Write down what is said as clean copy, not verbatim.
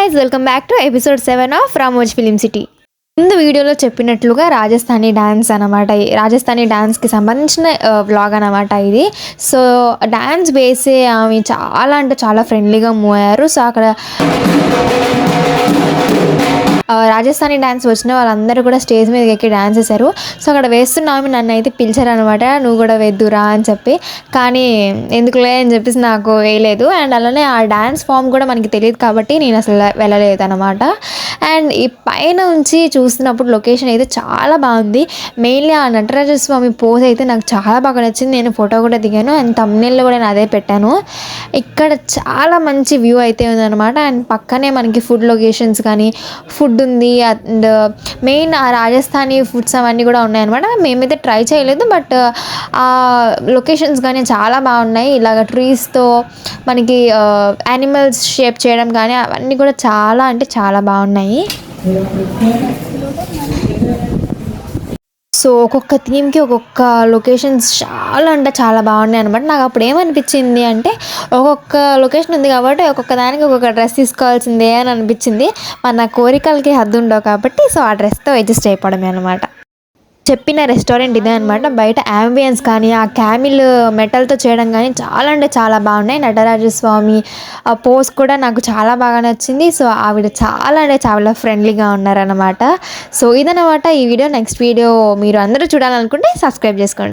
Guys, welcome back to episode 7 of Ramoji film city. ముందు వీడియోలో చెప్పినట్లుగా రాజస్థానీ డాన్స్ అనమాట. రాజస్థానీ డాన్స్కి సంబంధించిన వ్లాగ్ అనమాట ఇది. సో డాన్స్ బేసే ఆమె చాలా అంటే చాలా ఫ్రెండ్లీగా మూవ్ అయ్యారు. సో అక్కడ రాజస్థానీ డాన్స్ వచ్చిన వాళ్ళందరూ కూడా స్టేజ్ మీద ఎక్కి డాన్స్ చేశారు. సో అక్కడ వేస్తున్నాము, నన్ను అయితే పిలిచారనమాట, నువ్వు కూడా వేద్దురా అని చెప్పి. కానీ ఎందుకులే అని చెప్పేసి నాకు వేయలేదు. అండ్ అలానే ఆ డాన్స్ ఫామ్ కూడా మనకి తెలియదు కాబట్టి నేను అసలు వెళ్ళలేదు అనమాట. అండ్ ఈ పైన నుంచి చూస్తున్నప్పుడు లొకేషన్ అయితే చాలా బాగుంది. మెయిన్లీ ఆ నటరాజస్వామి పోజ్ అయితే నాకు చాలా బాగా నచ్చింది. నేను ఫోటో కూడా దిగాను అండ్ థంబ్నెయిల్లో కూడా నేను అదే పెట్టాను. ఇక్కడ చాలా మంచి వ్యూ అయితే ఉందన్నమాట. అండ్ పక్కనే మనకి ఫుడ్ లొకేషన్స్ కానీ ఫుడ్ ఉంది. అండ్ మెయిన్ ఆ రాజస్థానీ ఫుడ్స్ అవన్నీ కూడా ఉన్నాయన్నమాట. మేమైతే ట్రై చేయలేదు, బట్ ఆ లొకేషన్స్ కానీ చాలా బాగున్నాయి. ఇలాగ ట్రీస్తో మనకి యానిమల్స్ షేప్ చేయడం కానీ అవన్నీ కూడా చాలా అంటే చాలా బాగున్నాయి. సో ఒక్కొక్క థీమ్కి ఒక్కొక్క లొకేషన్స్ చాలా అంటే చాలా బాగున్నాయి అనమాట. నాకు అప్పుడు ఏమనిపించింది అంటే, ఒక్కొక్క లొకేషన్ ఉంది కాబట్టి ఒక్కొక్క దానికి ఒక్కొక్క డ్రెస్ తీసుకోవాల్సిందే అని అనిపించింది. మన కోరికలకి హద్దు ఉండవు కాబట్టి సో ఆ డ్రెస్తో అడ్జస్ట్ అయిపోవడమే అనమాట. చెప్పిన రెస్టారెంట్ ఇదే అనమాట. బయట యాంబియన్స్ కానీ ఆ క్యామిల్ మెటల్తో చేయడం కానీ చాలా అంటే చాలా బాగున్నాయి. నటరాజస్వామి ఆ పోజ్ కూడా నాకు చాలా బాగా నచ్చింది. సో ఆవిడ చాలా అంటే చాలా ఫ్రెండ్లీగా ఉన్నారనమాట. సో ఇదనమాట ఈ వీడియో. నెక్స్ట్ వీడియో మీరు అందరూ చూడాలనుకుంటే సబ్స్క్రైబ్ చేసుకోండి.